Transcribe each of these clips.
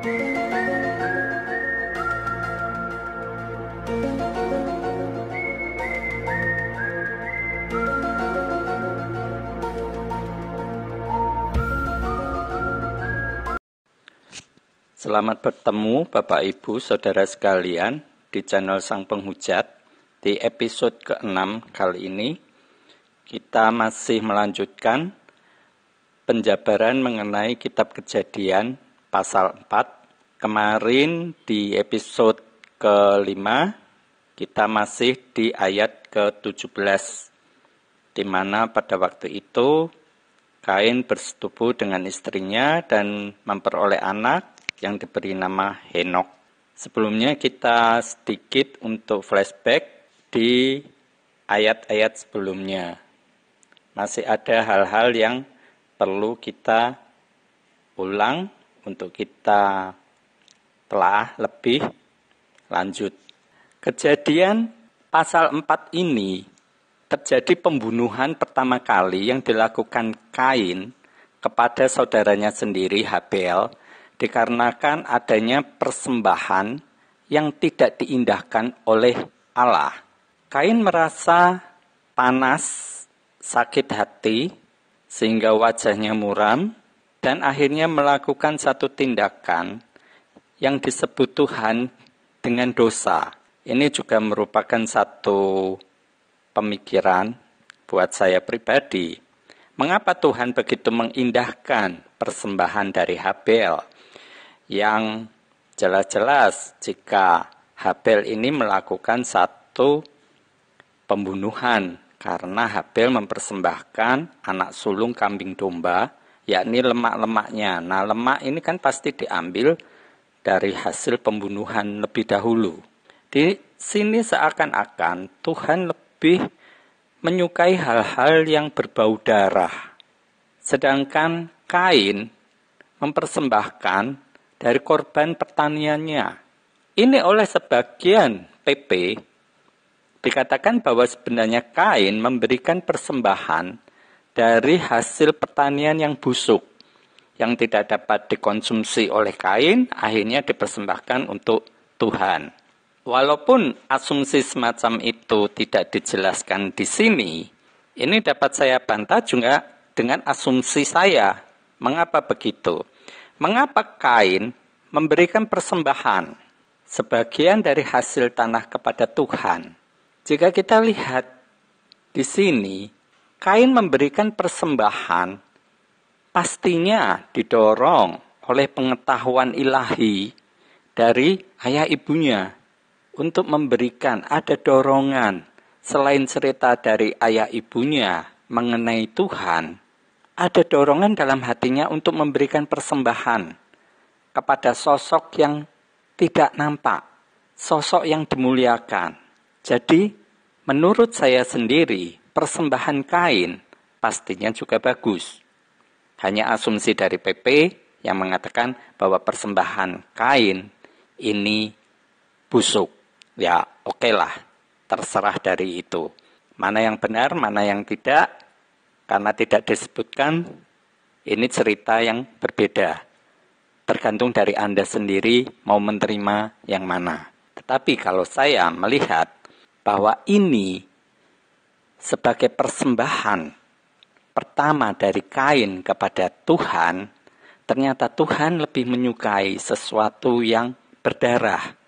Selamat bertemu Bapak Ibu Saudara sekalian di channel Sang Penghujat. Di episode ke-6 kali ini kita masih melanjutkan penjabaran mengenai kitab Kejadian pasal 4. Kemarin di episode ke-5 kita masih di ayat ke-17, di mana pada waktu itu Kain bersetubuh dengan istrinya dan memperoleh anak yang diberi nama Henok. Sebelumnya kita sedikit untuk flashback di ayat-ayat sebelumnya. Masih ada hal-hal yang perlu kita ulang untuk kita telah lebih lanjut. Kejadian pasal 4 ini terjadi pembunuhan pertama kali yang dilakukan Kain kepada saudaranya sendiri Habel, dikarenakan adanya persembahan yang tidak diindahkan oleh Allah. Kain merasa panas, sakit hati, sehingga wajahnya muram, dan akhirnya melakukan satu tindakan yang disebut Tuhan dengan dosa. Ini juga merupakan satu pemikiran buat saya pribadi. Mengapa Tuhan begitu mengindahkan persembahan dari Habel? Yang jelas-jelas jika Habel ini melakukan satu pembunuhan karena Habel mempersembahkan anak sulung kambing domba, yakni lemak-lemaknya. Nah, lemak ini kan pasti diambil dari hasil pembunuhan lebih dahulu. Di sini seakan-akan Tuhan lebih menyukai hal-hal yang berbau darah. Sedangkan Kain mempersembahkan dari korban pertaniannya. Ini oleh sebagian PP dikatakan bahwa sebenarnya Kain memberikan persembahan dari hasil pertanian yang busuk, yang tidak dapat dikonsumsi oleh Kain, akhirnya dipersembahkan untuk Tuhan. Walaupun asumsi semacam itu tidak dijelaskan di sini, ini dapat saya bantah juga dengan asumsi saya. Mengapa begitu? Mengapa Kain memberikan persembahan sebagian dari hasil tanah kepada Tuhan? Jika kita lihat di sini, Kain memberikan persembahan pastinya didorong oleh pengetahuan ilahi dari ayah ibunya untuk memberikan, ada dorongan selain cerita dari ayah ibunya mengenai Tuhan. Ada dorongan dalam hatinya untuk memberikan persembahan kepada sosok yang tidak nampak, sosok yang dimuliakan. Jadi, menurut saya sendiri, persembahan Kain pastinya juga bagus. Hanya asumsi dari PP yang mengatakan bahwa persembahan Kain ini busuk. Ya, okelah, terserah dari itu. Mana yang benar, mana yang tidak, karena tidak disebutkan, ini cerita yang berbeda. Tergantung dari Anda sendiri mau menerima yang mana. Tetapi kalau saya melihat bahwa ini sebagai persembahan pertama dari Kain kepada Tuhan, ternyata Tuhan lebih menyukai sesuatu yang berdarah.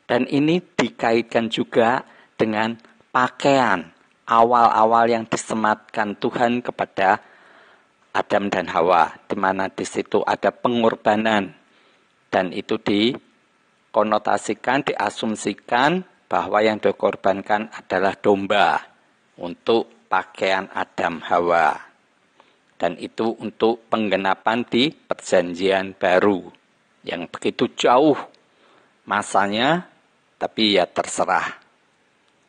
Dan ini dikaitkan juga dengan pakaian awal-awal yang disematkan Tuhan kepada Adam dan Hawa, di mana di situ ada pengorbanan, dan itu dikonotasikan, diasumsikan bahwa yang dikorbankan adalah domba untuk pakaian Adam Hawa, dan itu untuk penggenapan di Perjanjian Baru yang begitu jauh masanya, tapi ya terserah.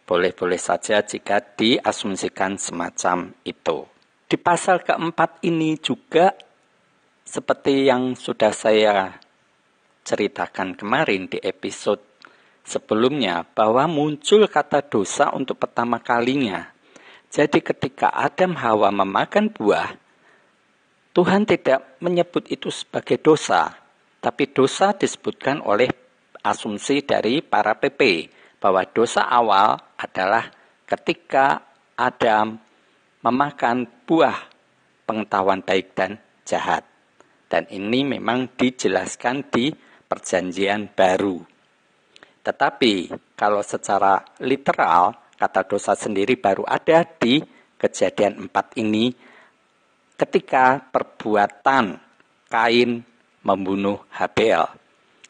Boleh-boleh saja jika diasumsikan semacam itu. Di pasal keempat ini juga, seperti yang sudah saya ceritakan kemarin di episode sebelumnya, bahwa muncul kata dosa untuk pertama kalinya. Jadi ketika Adam Hawa memakan buah, Tuhan tidak menyebut itu sebagai dosa, Tetapi dosa disebutkan oleh asumsi dari para PP bahwa dosa awal adalah ketika Adam memakan buah pengetahuan baik dan jahat. Dan ini memang dijelaskan di Perjanjian Baru. Tetapi kalau secara literal, kata dosa sendiri baru ada di Kejadian 4 ini ketika perbuatan Kain membunuh Habel.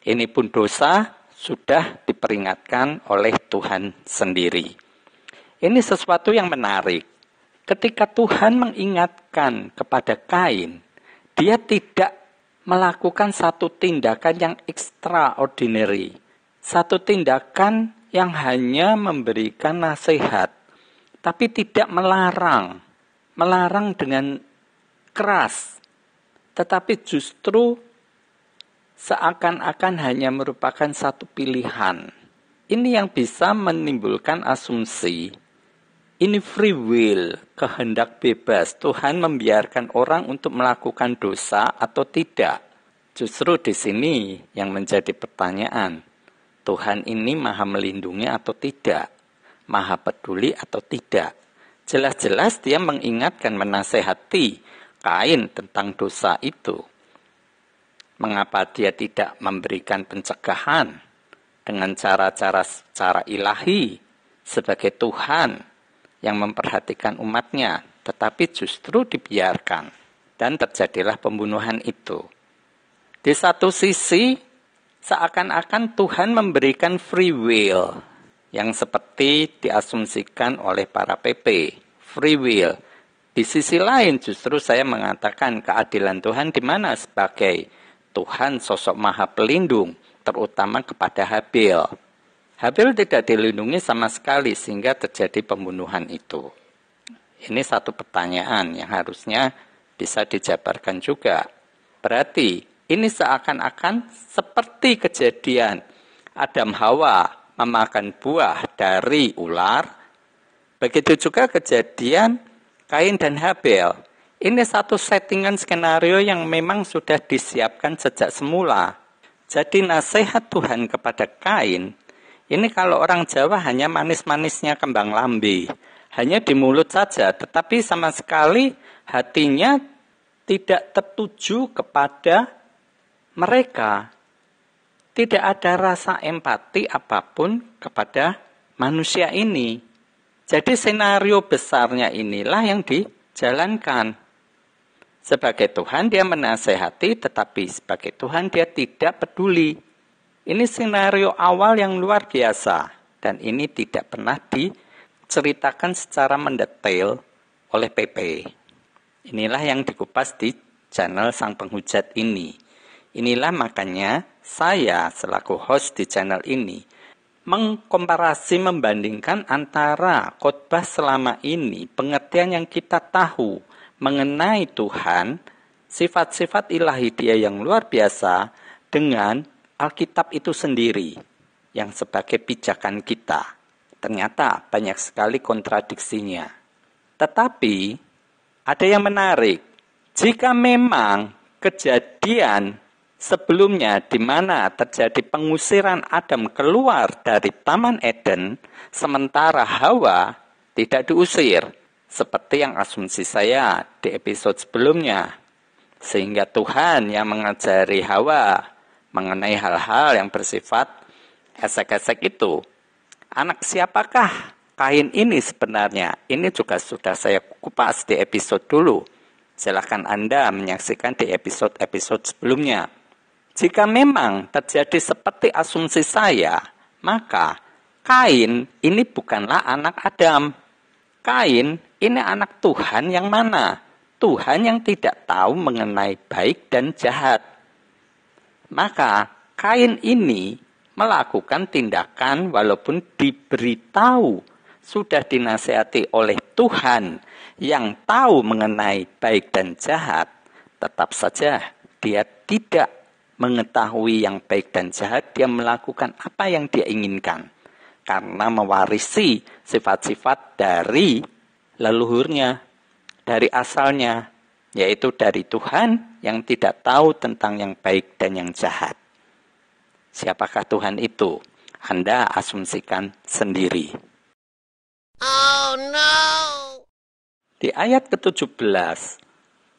Ini pun dosa sudah diperingatkan oleh Tuhan sendiri. Ini sesuatu yang menarik. Ketika Tuhan mengingatkan kepada Kain, dia tidak melakukan satu tindakan yang extraordinary. Satu tindakan yang hanya memberikan nasihat, tapi tidak melarang. Melarang dengan keras, tetapi justru seakan-akan hanya merupakan satu pilihan. Ini yang bisa menimbulkan asumsi, ini free will, kehendak bebas. Tuhan membiarkan orang untuk melakukan dosa atau tidak. Justru di sini yang menjadi pertanyaan. Tuhan ini maha melindungi atau tidak? Maha peduli atau tidak? Jelas-jelas dia mengingatkan, menasehati Kain tentang dosa itu. Mengapa dia tidak memberikan pencegahan dengan cara-cara ilahi sebagai Tuhan yang memperhatikan umatnya, tetapi justru dibiarkan dan terjadilah pembunuhan itu. Di satu sisi, seakan-akan Tuhan memberikan free will yang seperti diasumsikan oleh para PP, free will. Di sisi lain justru saya mengatakan keadilan Tuhan di mana sebagai Tuhan sosok maha pelindung, terutama kepada Habel. Habel tidak dilindungi sama sekali sehingga terjadi pembunuhan itu. Ini satu pertanyaan yang harusnya bisa dijabarkan juga. Berarti ini seakan-akan seperti kejadian Adam Hawa memakan buah dari ular. Begitu juga kejadian Kain dan Habel. Ini satu settingan skenario yang memang sudah disiapkan sejak semula. Jadi nasihat Tuhan kepada Kain, ini kalau orang Jawa hanya manis-manisnya kembang lambe. Hanya di mulut saja, tetapi sama sekali hatinya tidak tertuju kepada mereka. Tidak ada rasa empati apapun kepada manusia ini. Jadi senario besarnya inilah yang dijalankan. Sebagai Tuhan dia menasehati, tetapi sebagai Tuhan dia tidak peduli. Ini skenario awal yang luar biasa. Dan ini tidak pernah diceritakan secara mendetail oleh PP. Inilah yang dikupas di channel Sang Penghujat ini. Inilah makanya saya selaku host di channel ini mengkomparasi, membandingkan antara khotbah selama ini, pengertian yang kita tahu mengenai Tuhan, sifat-sifat ilahi dia yang luar biasa, dengan Alkitab itu sendiri, yang sebagai pijakan kita. Ternyata banyak sekali kontradiksinya. Tetapi, ada yang menarik. Jika memang kejadian sebelumnya di mana terjadi pengusiran Adam keluar dari Taman Eden, sementara Hawa tidak diusir, seperti yang asumsi saya di episode sebelumnya. Sehingga Tuhan yang mengajari Hawa mengenai hal-hal yang bersifat esek-esek itu. Anak siapakah Kain ini sebenarnya? Ini juga sudah saya kupas di episode dulu. Silahkan Anda menyaksikan di episode-episode sebelumnya. Jika memang terjadi seperti asumsi saya, maka Kain ini bukanlah anak Adam. Kain ini anak Tuhan yang mana? Tuhan yang tidak tahu mengenai baik dan jahat. Maka Kain ini melakukan tindakan walaupun diberitahu, sudah dinasihati oleh Tuhan yang tahu mengenai baik dan jahat, tetap saja dia tidak mengetahui yang baik dan jahat, dia melakukan apa yang dia inginkan. Karena mewarisi sifat-sifat dari leluhurnya, dari asalnya, yaitu dari Tuhan yang tidak tahu tentang yang baik dan yang jahat. Siapakah Tuhan itu? Anda asumsikan sendiri. Oh no! Di ayat ke-17,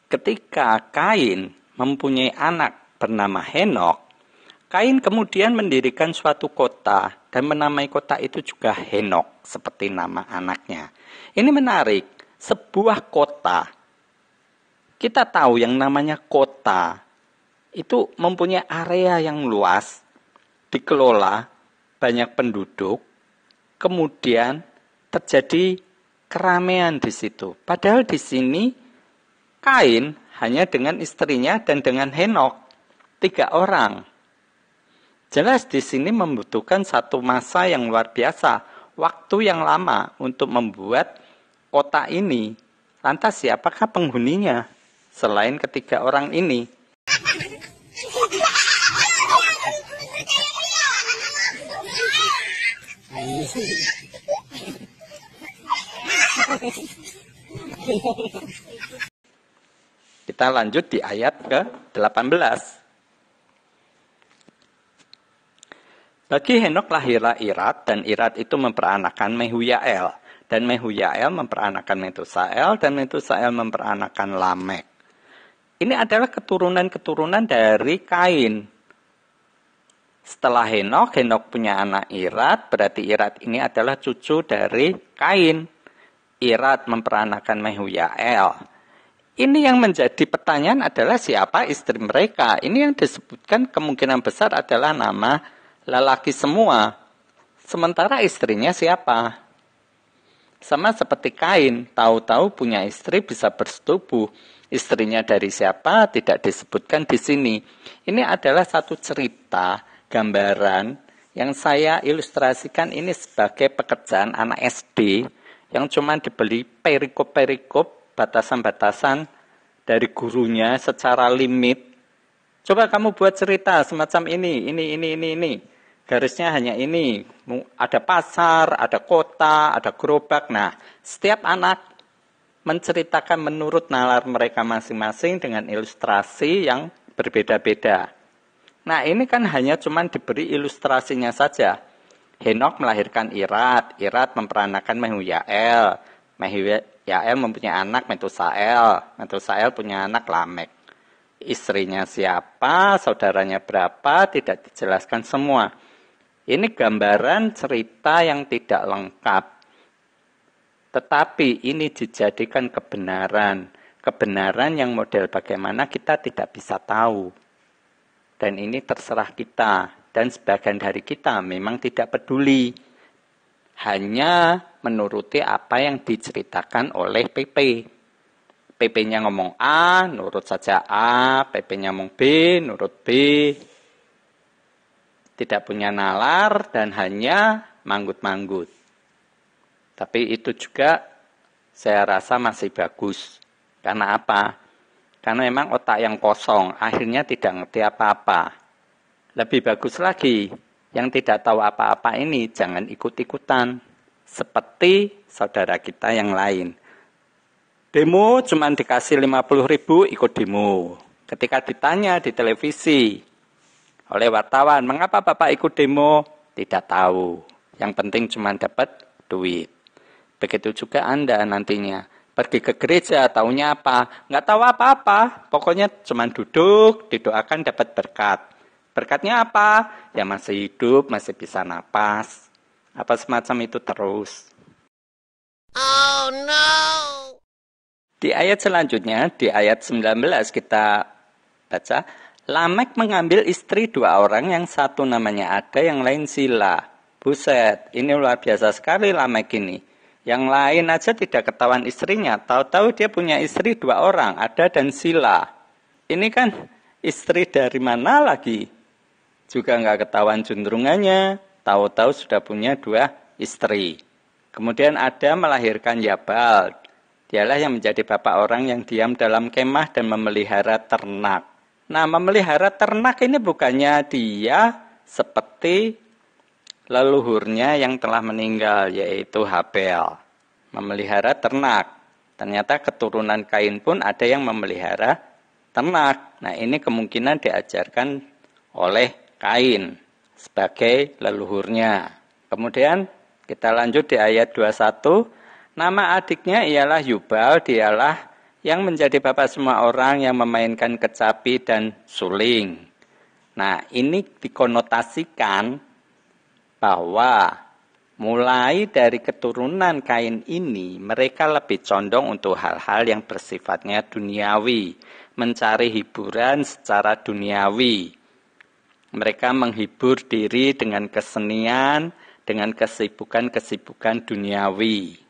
ketika Kain mempunyai anak bernama Henok, Kain kemudian mendirikan suatu kota dan menamai kota itu juga Henok, seperti nama anaknya. Ini menarik, sebuah kota. Kita tahu yang namanya kota itu mempunyai area yang luas, dikelola, banyak penduduk, kemudian terjadi keramaian di situ. Padahal di sini Kain hanya dengan istrinya dan dengan Henok, 3 orang. Jelas di sini membutuhkan satu masa yang luar biasa, waktu yang lama untuk membuat kota ini. Lantas siapakah penghuninya selain ketiga orang ini? Kita lanjut di ayat ke-18. Bagi Henok lahirlah Irad, dan Irad itu memperanakan Mehujael. Dan Mehujael memperanakan Metusael, dan Metusael memperanakan Lamek. Ini adalah keturunan-keturunan dari Kain. Setelah Henok punya anak Irad, berarti Irad ini adalah cucu dari Kain. Irad memperanakan Mehujael. Ini yang menjadi pertanyaan adalah siapa istri mereka. Ini yang disebutkan kemungkinan besar adalah nama lelaki semua. Sementara istrinya siapa? Sama seperti Kain, tahu-tahu punya istri bisa bersetubuh. Istrinya dari siapa tidak disebutkan di sini. Ini adalah satu cerita, gambaran yang saya ilustrasikan ini sebagai pekerjaan anak SD yang cuma dibeli perikop-perikop, batasan-batasan dari gurunya secara limit. Coba kamu buat cerita semacam ini. Garisnya hanya ini. Ada pasar, ada kota, ada gerobak. Nah, setiap anak menceritakan menurut nalar mereka masing-masing dengan ilustrasi yang berbeda-beda. Nah, ini kan hanya cuma diberi ilustrasinya saja. Henok melahirkan Irad, Irad memperanakan Mehujael, Mehujael mempunyai anak Metusael, Metusael punya anak Lamek. Istrinya siapa, saudaranya berapa, tidak dijelaskan semua. Ini gambaran cerita yang tidak lengkap. Tetapi ini dijadikan kebenaran. Kebenaran yang model bagaimana kita tidak bisa tahu. Dan ini terserah kita. Dan sebagian dari kita memang tidak peduli. Hanya menuruti apa yang diceritakan oleh PP. PP-nya ngomong A, nurut saja A. PP-nya ngomong B, nurut B. Tidak punya nalar dan hanya manggut-manggut. Tapi itu juga saya rasa masih bagus. Karena apa? Karena memang otak yang kosong, akhirnya tidak ngerti apa-apa. Lebih bagus lagi, yang tidak tahu apa-apa ini jangan ikut-ikutan. Seperti saudara kita yang lain. Demo cuma dikasih 50.000 ikut demo. Ketika ditanya di televisi oleh wartawan, mengapa Bapak ikut demo? Tidak tahu. Yang penting cuma dapat duit. Begitu juga Anda nantinya. Pergi ke gereja, taunya apa? Nggak tahu apa-apa. Pokoknya cuma duduk, didoakan dapat berkat. Berkatnya apa? Ya masih hidup, masih bisa napas. Apa semacam itu terus. Oh no! Di ayat selanjutnya, di ayat 19 kita baca. Lamek mengambil istri 2 orang, yang satu namanya Ada, yang lain Sila. Buset, ini luar biasa sekali Lamek ini. Yang lain aja tidak ketahuan istrinya. Tahu-tahu dia punya istri 2 orang, Ada dan Sila. Ini kan istri dari mana lagi? Juga nggak ketahuan juntrungannya, tahu-tahu sudah punya 2 istri. Kemudian Ada melahirkan Yabal. Dialah yang menjadi bapak orang yang diam dalam kemah dan memelihara ternak. Nah, memelihara ternak ini bukannya dia seperti leluhurnya yang telah meninggal, yaitu Habel. Memelihara ternak. Ternyata keturunan Kain pun ada yang memelihara ternak. Nah, ini kemungkinan diajarkan oleh Kain sebagai leluhurnya. Kemudian kita lanjut di ayat 21. Nama adiknya ialah Yubal, dialah yang menjadi bapak semua orang yang memainkan kecapi dan suling. Nah, ini dikonotasikan bahwa mulai dari keturunan Kain ini, mereka lebih condong untuk hal-hal yang bersifatnya duniawi, mencari hiburan secara duniawi. Mereka menghibur diri dengan kesenian, dengan kesibukan-kesibukan duniawi.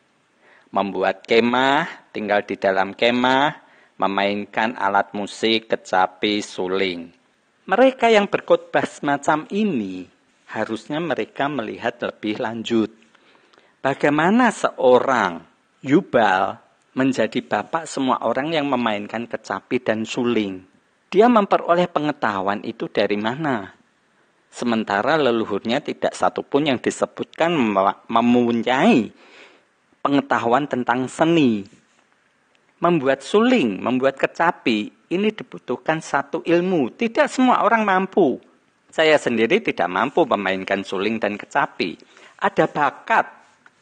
Membuat kemah, tinggal di dalam kemah, memainkan alat musik, kecapi, suling. Mereka yang berkhotbah semacam ini, harusnya mereka melihat lebih lanjut. Bagaimana seorang Yubal menjadi bapak semua orang yang memainkan kecapi dan suling. Dia memperoleh pengetahuan itu dari mana? Sementara leluhurnya tidak satupun yang disebutkan mempunyai pengetahuan tentang seni. Membuat suling, membuat kecapi, ini dibutuhkan satu ilmu. Tidak semua orang mampu. Saya sendiri tidak mampu memainkan suling dan kecapi. Ada bakat,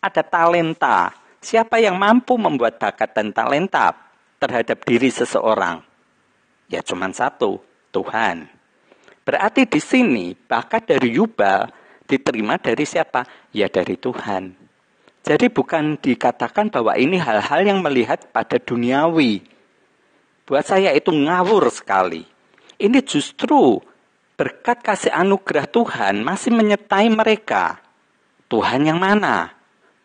ada talenta. Siapa yang mampu membuat bakat dan talenta terhadap diri seseorang? Ya cuma satu, Tuhan. Berarti di sini bakat dari Yubal diterima dari siapa? Ya dari Tuhan. Jadi bukan dikatakan bahwa ini hal-hal yang melihat pada duniawi. Buat saya itu ngawur sekali. Ini justru berkat kasih anugerah Tuhan masih menyertai mereka. Tuhan yang mana?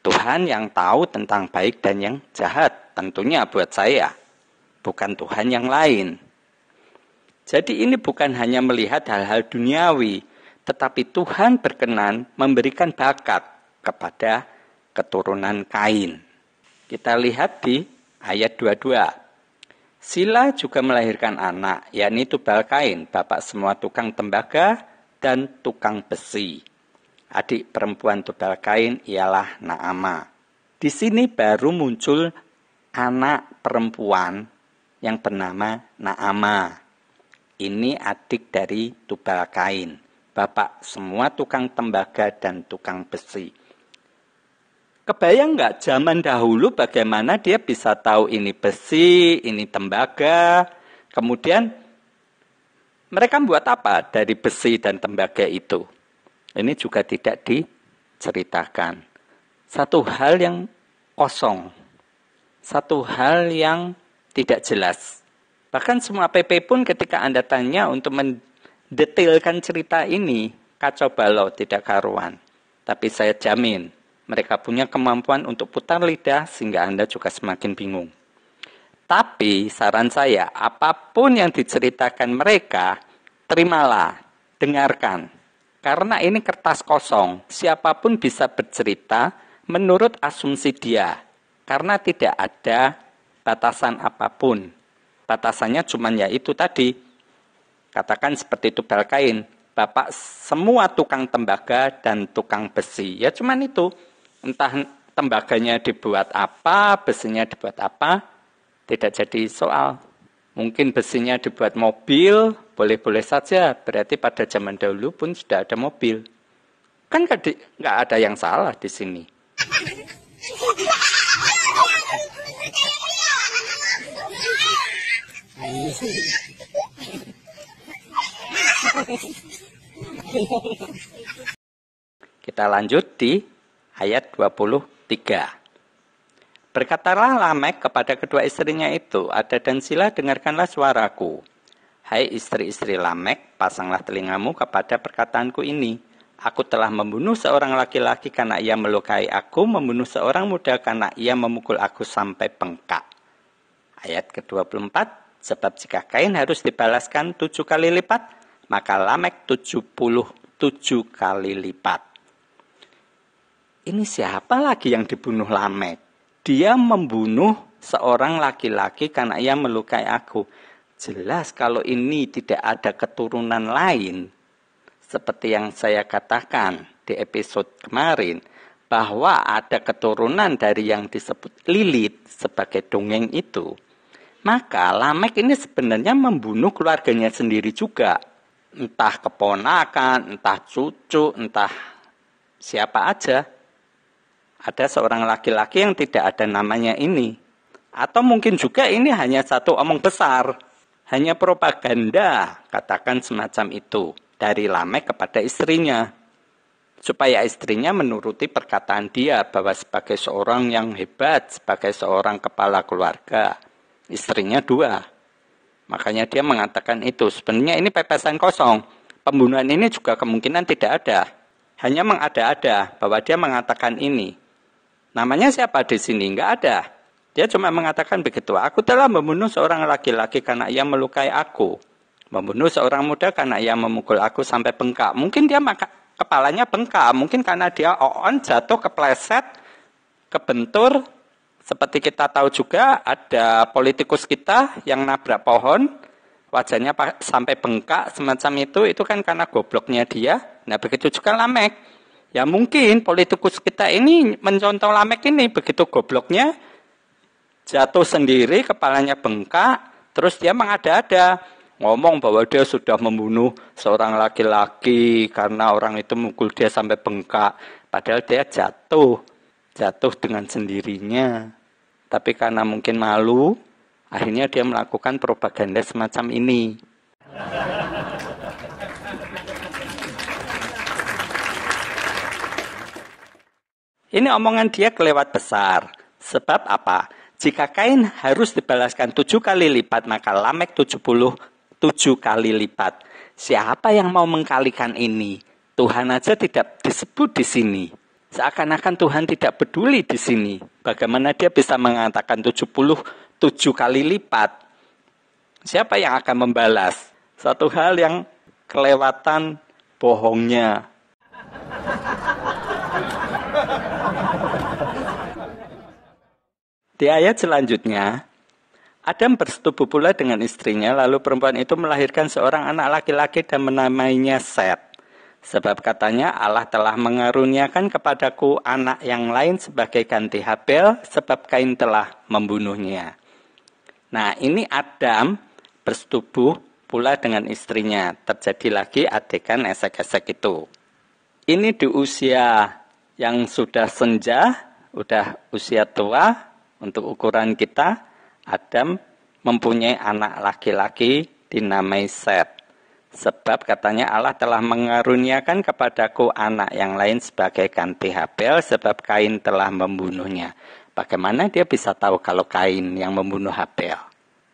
Tuhan yang tahu tentang baik dan yang jahat. Tentunya buat saya. Bukan Tuhan yang lain. Jadi ini bukan hanya melihat hal-hal duniawi, tetapi Tuhan berkenan memberikan bakat kepada keturunan Kain. Kita lihat di ayat 22. Sila juga melahirkan anak, yakni Tubal Kain, bapak semua tukang tembaga dan tukang besi. Adik perempuan Tubal Kain ialah Naama. Di sini baru muncul anak perempuan yang bernama Naama. Ini adik dari Tubal Kain, bapak semua tukang tembaga dan tukang besi. Kebayang nggak zaman dahulu bagaimana dia bisa tahu ini besi, ini tembaga. Kemudian mereka buat apa dari besi dan tembaga itu? Ini juga tidak diceritakan. Satu hal yang kosong. Satu hal yang tidak jelas. Bahkan semua PP pun ketika Anda tanya untuk mendetailkan cerita ini, kacau balau, tidak karuan. Tapi saya jamin, mereka punya kemampuan untuk putar lidah sehingga Anda juga semakin bingung. Tapi saran saya, apapun yang diceritakan mereka, terimalah, dengarkan. Karena ini kertas kosong, siapapun bisa bercerita menurut asumsi dia. Karena tidak ada batasan apapun. Batasannya cuma ya itu tadi. Katakan seperti Tubal Kain. Bapak semua tukang tembaga dan tukang besi. Ya cuma itu. Entah tembaganya dibuat apa, besinya dibuat apa. Tidak jadi soal. Mungkin besinya dibuat mobil, boleh-boleh saja. Berarti pada zaman dahulu pun sudah ada mobil. Kan nggak ada yang salah di sini. Kita lanjut di ayat 23. Berkatalah Lamek kepada kedua istrinya itu, Ada dan Sila, dengarkanlah suaraku. Hai istri-istri Lamek, pasanglah telingamu kepada perkataanku ini. Aku telah membunuh seorang laki-laki karena ia melukai aku, membunuh seorang muda karena ia memukul aku sampai bengkak. Ayat ke-24, sebab jika Kain harus dibalaskan 7 kali lipat, maka Lamek 77 kali lipat. Ini siapa lagi yang dibunuh Lamek? Dia membunuh seorang laki-laki karena ia melukai aku. Jelas kalau ini tidak ada keturunan lain, seperti yang saya katakan di episode kemarin, bahwa ada keturunan dari yang disebut Lilith sebagai dongeng itu, Maka Lamek ini sebenarnya membunuh keluarganya sendiri juga. Entah keponakan, entah cucu, entah siapa aja. Ada seorang laki-laki yang tidak ada namanya ini. Atau mungkin juga ini hanya satu omong besar. Hanya propaganda, katakan semacam itu. Dari Lamek kepada istrinya. Supaya istrinya menuruti perkataan dia bahwa sebagai seorang yang hebat, sebagai seorang kepala keluarga. Istrinya 2. Makanya dia mengatakan itu. Sebenarnya ini pepesan kosong. Pembunuhan ini juga kemungkinan tidak ada. Hanya mengada-ada bahwa dia mengatakan ini. Namanya siapa di sini? Enggak ada. Dia cuma mengatakan begitu. Aku telah membunuh seorang laki-laki karena ia melukai aku. Membunuh seorang muda karena ia memukul aku sampai bengkak. Mungkin dia kepalanya bengkak. Mungkin karena dia jatuh, kepleset, kebentur. Seperti kita tahu juga ada politikus kita yang nabrak pohon, wajahnya sampai bengkak semacam itu kan karena gobloknya dia. Nah begitu juga Lamek. Ya mungkin politikus kita ini mencontoh Lamek ini, begitu gobloknya, jatuh sendiri, kepalanya bengkak, terus dia mengada-ada. Ngomong bahwa dia sudah membunuh seorang laki-laki karena orang itu mukul dia sampai bengkak. Padahal dia jatuh dengan sendirinya. Tapi karena mungkin malu, akhirnya dia melakukan propaganda semacam ini. Ini omongan dia kelewat besar. Sebab apa? Jika Kain harus dibalaskan 7 kali lipat, maka Lamek 77 kali lipat. Siapa yang mau mengkalikan ini? Tuhan aja tidak disebut di sini. Seakan-akan Tuhan tidak peduli di sini. Bagaimana dia bisa mengatakan 77 kali lipat? Siapa yang akan membalas? Satu hal yang kelewatan bohongnya. Di ayat selanjutnya, Adam bersetubuh pula dengan istrinya, lalu perempuan itu melahirkan seorang anak laki-laki dan menamainya Set. Sebab katanya Allah telah mengaruniakan kepadaku anak yang lain sebagai ganti Habel, sebab Kain telah membunuhnya. Nah ini Adam bersetubuh pula dengan istrinya. Terjadi lagi adegan esek-esek itu. Ini di usia yang sudah senja, udah usia tua untuk ukuran kita. Adam mempunyai anak laki-laki dinamai Set. Sebab katanya Allah telah mengaruniakan kepadaku anak yang lain sebagai ganti Habel, sebab Kain telah membunuhnya. Bagaimana dia bisa tahu kalau Kain yang membunuh Habel?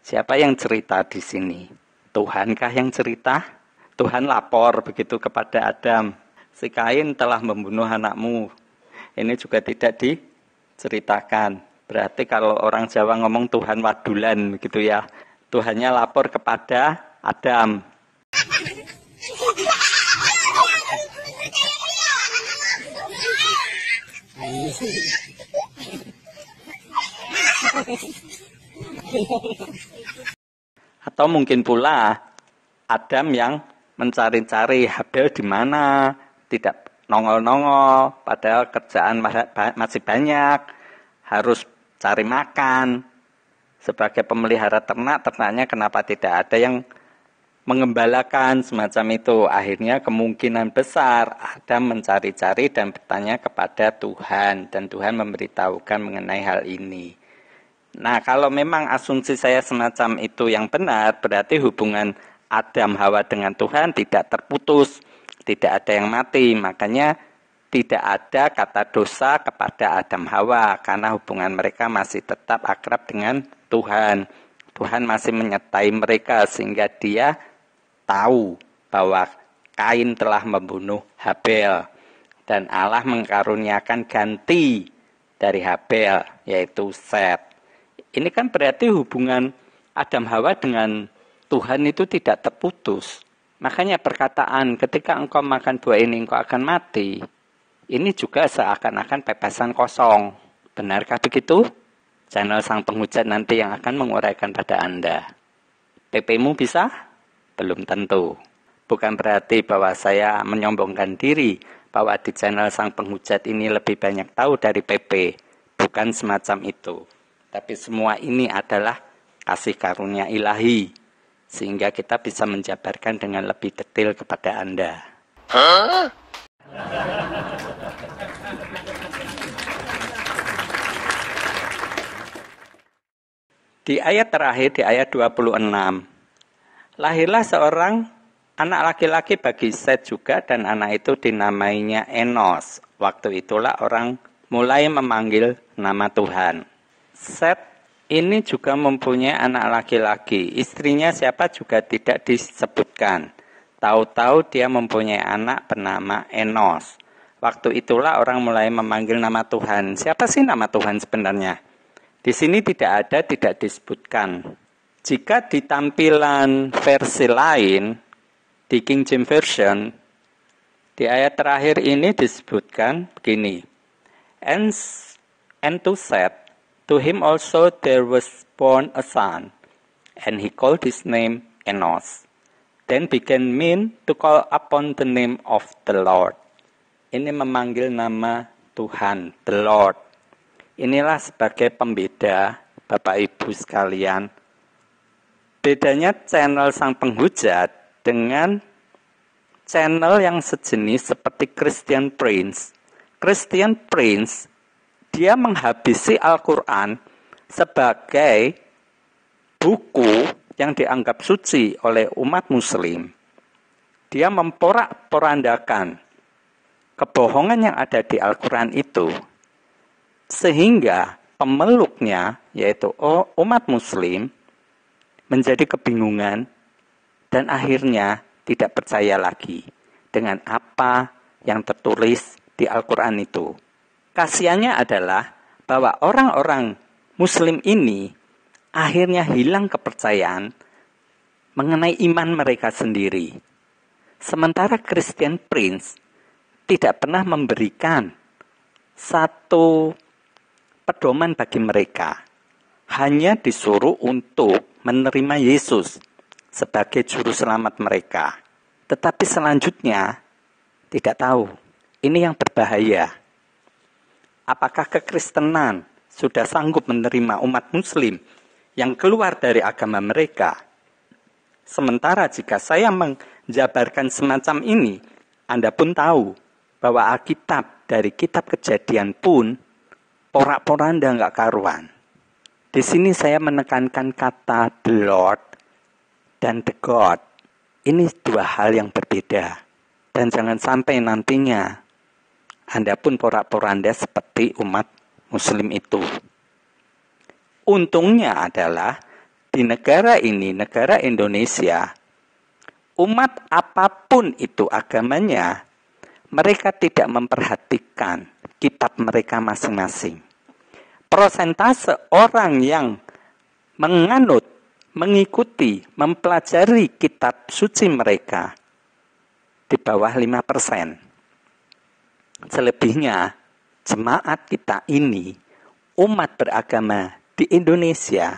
Siapa yang cerita di sini? Tuhankah yang cerita? Tuhan lapor begitu kepada Adam. Si Kain telah membunuh anakmu. Ini juga tidak diceritakan. Berarti kalau orang Jawa ngomong Tuhan wadulan gitu ya. Tuhannya lapor kepada Adam. Atau mungkin pula Adam yang mencari-cari Habel di mana, tidak nongol-nongol, padahal kerjaan masih banyak, harus cari makan. Sebagai pemelihara ternak, ternaknya kenapa tidak ada yang mengembalakan semacam itu. Akhirnya kemungkinan besar Adam mencari-cari dan bertanya kepada Tuhan, dan Tuhan memberitahukan mengenai hal ini. Nah, kalau memang asumsi saya semacam itu yang benar, berarti hubungan Adam Hawa dengan Tuhan tidak terputus, tidak ada yang mati. Makanya tidak ada kata dosa kepada Adam Hawa, karena hubungan mereka masih tetap akrab dengan Tuhan. Tuhan masih menyertai mereka sehingga dia tahu bahwa Kain telah membunuh Habel. Dan Allah mengkaruniakan ganti dari Habel, yaitu Set. Ini kan berarti hubungan Adam Hawa dengan Tuhan itu tidak terputus. Makanya perkataan ketika engkau makan buah ini engkau akan mati, ini juga seakan-akan pepesan kosong. Benarkah begitu? Channel Sang Penghujat nanti yang akan menguraikan pada Anda. PP-mu bisa? Belum tentu. Bukan berarti bahwa saya menyombongkan diri bahwa di channel Sang Penghujat ini lebih banyak tahu dari PP. Bukan semacam itu. Tapi semua ini adalah kasih karunia ilahi, sehingga kita bisa menjabarkan dengan lebih detail kepada Anda. Di ayat terakhir, di ayat 26, lahirlah seorang anak laki-laki bagi Set juga, dan anak itu dinamainya Enos. Waktu itulah orang mulai memanggil nama Tuhan. Set ini juga mempunyai anak laki-laki. Istrinya siapa juga tidak disebutkan. Tahu-tahu dia mempunyai anak bernama Enos. Waktu itulah orang mulai memanggil nama Tuhan. Siapa sih nama Tuhan sebenarnya? Di sini tidak ada, tidak disebutkan. Jika di tampilan versi lain, di King James Version, di ayat terakhir ini disebutkan begini. And to Seth, to him also there was born a son, and he called his name Enos. Then began men to call upon the name of the Lord. Ini memanggil nama Tuhan, the Lord. Inilah sebagai pembeda, Bapak Ibu sekalian. Bedanya channel Sang Penghujat dengan channel yang sejenis seperti Christian Prince. Christian Prince, dia menghabisi Al-Quran sebagai buku yang dianggap suci oleh umat muslim. Dia memporak-porandakan kebohongan yang ada di Al-Quran itu, sehingga pemeluknya, yaitu umat muslim, menjadi kebingungan dan akhirnya tidak percaya lagi dengan apa yang tertulis di Al-Quran itu. Kasiannya adalah bahwa orang-orang muslim ini akhirnya hilang kepercayaan mengenai iman mereka sendiri. Sementara Christian Prince tidak pernah memberikan satu pedoman bagi mereka. Hanya disuruh untuk menerima Yesus sebagai juru selamat mereka. Tetapi selanjutnya tidak tahu. Ini yang berbahaya. Apakah kekristenan sudah sanggup menerima umat muslim yang keluar dari agama mereka? Sementara jika saya menjabarkan semacam ini, Anda pun tahu bahwa Alkitab dari kitab Kejadian pun porak-poranda nggak karuan. Di sini saya menekankan kata the Lord dan the God. Ini dua hal yang berbeda. Dan jangan sampai nantinya Anda pun porak-poranda seperti umat muslim itu. Untungnya adalah di negara ini, negara Indonesia, umat apapun itu agamanya, mereka tidak memperhatikan kitab mereka masing-masing. Persentase orang yang menganut, mengikuti, mempelajari kitab suci mereka di bawah 5%. Selebihnya, jemaat kita ini, umat beragama di Indonesia,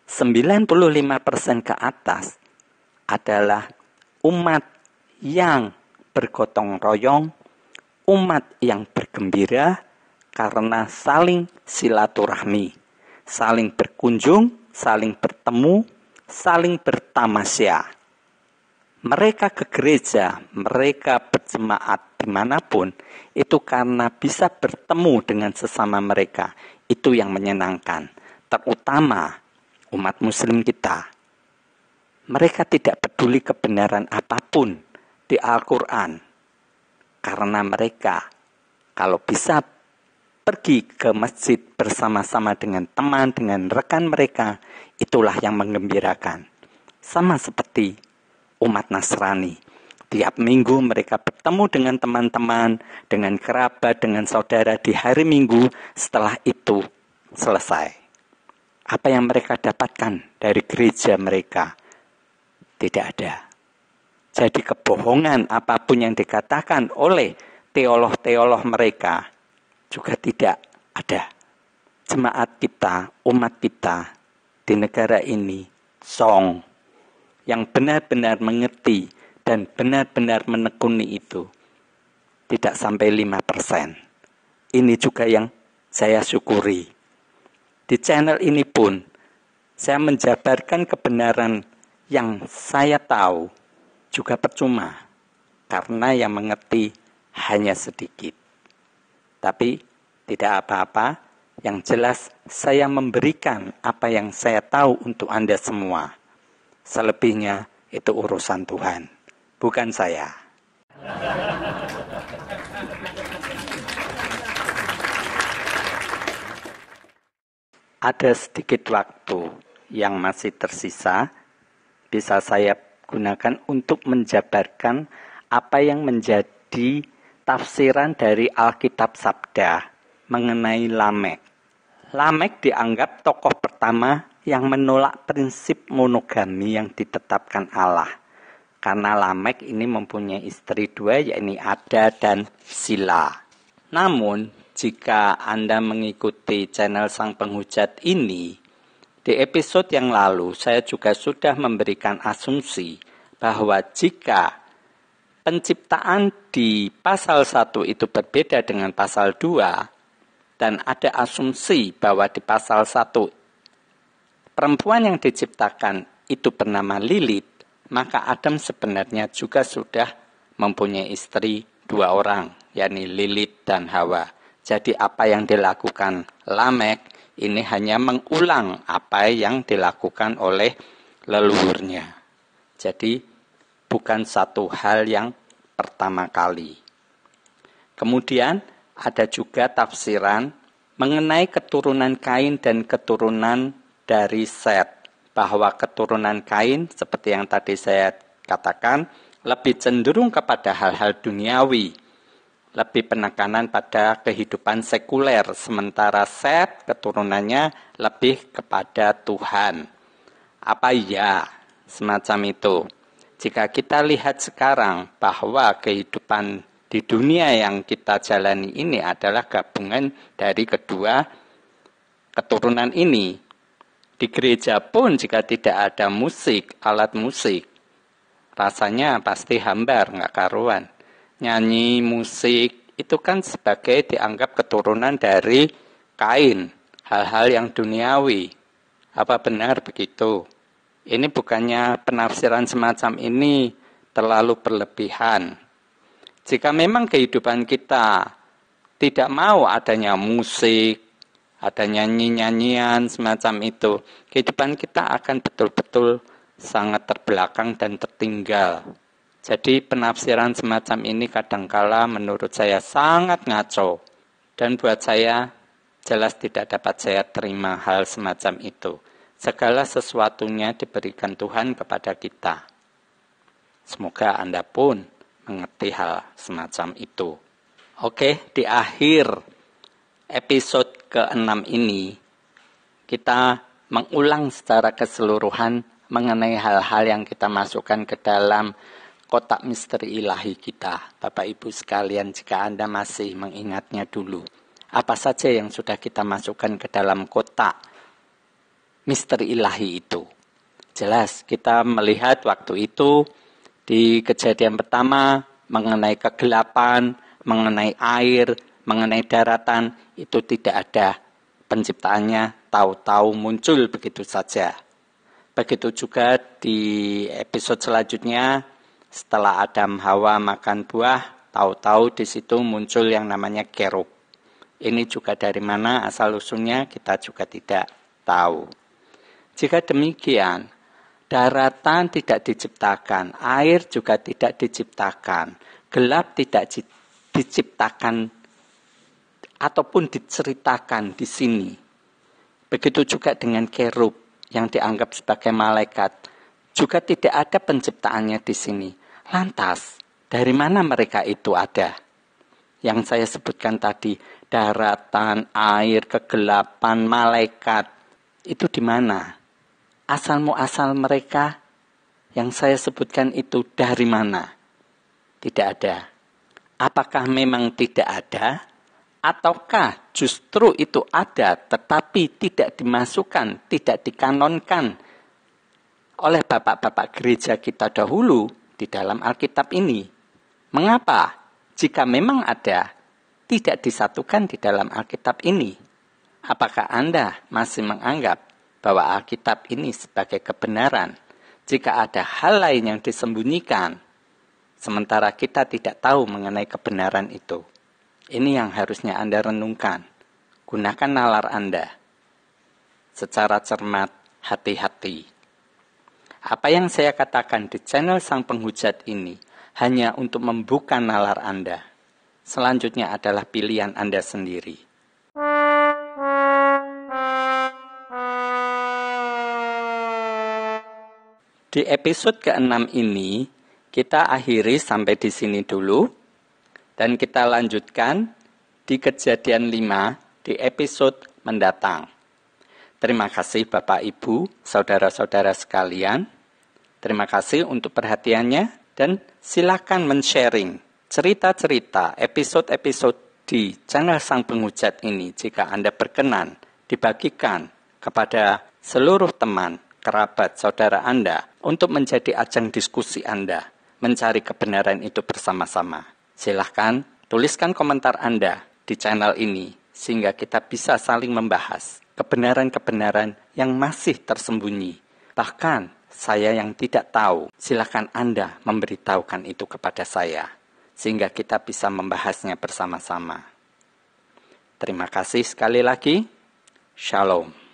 95% ke atas adalah umat yang bergotong royong, umat yang bergembira karena saling silaturahmi, saling berkunjung, saling bertemu, saling bertamasya. Mereka ke gereja, mereka berjemaat dimanapun, itu karena bisa bertemu dengan sesama mereka. Itu yang menyenangkan, terutama umat muslim kita. Mereka tidak peduli kebenaran apapun di Al-Quran, karena mereka kalau bisa pergi ke masjid bersama-sama dengan teman, dengan rekan mereka, itulah yang menggembirakan. Sama seperti umat Nasrani. Tiap minggu mereka bertemu dengan teman-teman, dengan kerabat, dengan saudara di hari Minggu. Setelah itu selesai. Apa yang mereka dapatkan dari gereja mereka? Tidak ada. Jadi kebohongan apapun yang dikatakan oleh teolog-teolog mereka juga tidak ada. Jemaat kita, umat kita di negara ini song yang benar-benar mengerti dan benar-benar menekuni itu tidak sampai 5%. Ini juga yang saya syukuri. Di channel ini pun Saya menjabarkan kebenaran yang saya tahu juga percuma, karena yang mengerti hanya sedikit. Tapi tidak apa-apa, yang jelas saya memberikan apa yang saya tahu untuk Anda semua. Selebihnya itu urusan Tuhan, bukan saya. Ada sedikit waktu yang masih tersisa, bisa saya gunakan untuk menjabarkan apa yang menjadi tafsiran dari Alkitab Sabda mengenai Lamek. Lamek dianggap tokoh pertama yang menolak prinsip monogami yang ditetapkan Allah. Karena Lamek ini mempunyai istri dua, yakni Ada dan Sila. Namun, jika Anda mengikuti channel Sang Penghujat ini, di episode yang lalu saya juga sudah memberikan asumsi bahwa jika penciptaan di pasal 1 itu berbeda dengan pasal 2, dan ada asumsi bahwa di pasal 1 perempuan yang diciptakan itu bernama Lilith, maka Adam sebenarnya juga sudah mempunyai istri 2 orang, yakni Lilith dan Hawa. Jadi apa yang dilakukan Lamek ini hanya mengulang apa yang dilakukan oleh leluhurnya. Jadi bukan satu hal yang pertama kali. Kemudian ada juga tafsiran mengenai keturunan Kain dan keturunan dari Set. Bahwa keturunan Kain, seperti yang tadi saya katakan, lebih cenderung kepada hal-hal duniawi. Lebih penekanan pada kehidupan sekuler. Sementara Set, keturunannya lebih kepada Tuhan. Apa iya semacam itu? Jika kita lihat sekarang bahwa kehidupan di dunia yang kita jalani ini adalah gabungan dari kedua keturunan ini. Di gereja pun jika tidak ada musik, alat musik, rasanya pasti hambar, nggak karuan. Nyanyi, musik, itu kan sebagai dianggap keturunan dari Kain, hal-hal yang duniawi. Apa benar begitu? Ini bukannya penafsiran semacam ini terlalu berlebihan. Jika memang kehidupan kita tidak mau adanya musik, ada nyanyi-nyanyian semacam itu, kehidupan kita akan betul-betul sangat terbelakang dan tertinggal. Jadi penafsiran semacam ini kadangkala menurut saya sangat ngaco. Dan buat saya jelas tidak dapat saya terima hal semacam itu. Segala sesuatunya diberikan Tuhan kepada kita. Semoga Anda pun mengerti hal semacam itu. Oke, di akhir episode ke-6 ini, kita mengulang secara keseluruhan mengenai hal-hal yang kita masukkan ke dalam kotak misteri ilahi kita. Bapak Ibu sekalian, jika Anda masih mengingatnya dulu, apa saja yang sudah kita masukkan ke dalam kotak misteri ilahi itu? Jelas kita melihat waktu itu di kejadian pertama mengenai kegelapan, mengenai air, mengenai daratan, itu tidak ada penciptaannya, tahu-tahu muncul begitu saja. Begitu juga di episode selanjutnya, setelah Adam Hawa makan buah, tahu-tahu di situ muncul yang namanya kerub. Ini juga dari mana asal usulnya kita juga tidak tahu. Jika demikian, daratan tidak diciptakan, air juga tidak diciptakan, gelap tidak diciptakan ataupun diceritakan di sini. Begitu juga dengan kerub yang dianggap sebagai malaikat, juga tidak ada penciptaannya di sini. Lantas, dari mana mereka itu ada? Yang saya sebutkan tadi, daratan, air, kegelapan, malaikat, itu di mana? Asal-muasal mereka yang saya sebutkan itu dari mana? Tidak ada. Apakah memang tidak ada? Ataukah justru itu ada tetapi tidak dimasukkan, tidak dikanonkan oleh bapak-bapak gereja kita dahulu di dalam Alkitab ini? Mengapa jika memang ada, tidak disatukan di dalam Alkitab ini? Apakah Anda masih menganggap bahwa Alkitab ini sebagai kebenaran jika ada hal lain yang disembunyikan, sementara kita tidak tahu mengenai kebenaran itu. Ini yang harusnya Anda renungkan. Gunakan nalar Anda secara cermat, hati-hati. Apa yang saya katakan di channel Sang Penghujat ini hanya untuk membuka nalar Anda. Selanjutnya adalah pilihan Anda sendiri. Di episode ke-6 ini, kita akhiri sampai di sini dulu, dan kita lanjutkan di Kejadian 5 di episode mendatang. Terima kasih Bapak Ibu, saudara-saudara sekalian. Terima kasih untuk perhatiannya, dan silakan men-sharing cerita-cerita episode-episode di channel Sang Penghujat ini jika Anda berkenan dibagikan kepada seluruh teman, kerabat, saudara Anda untuk menjadi ajang diskusi Anda, mencari kebenaran itu bersama-sama. Silahkan tuliskan komentar Anda di channel ini sehingga kita bisa saling membahas kebenaran-kebenaran yang masih tersembunyi. Bahkan saya yang tidak tahu, silahkan Anda memberitahukan itu kepada saya sehingga kita bisa membahasnya bersama-sama. Terima kasih sekali lagi. Shalom.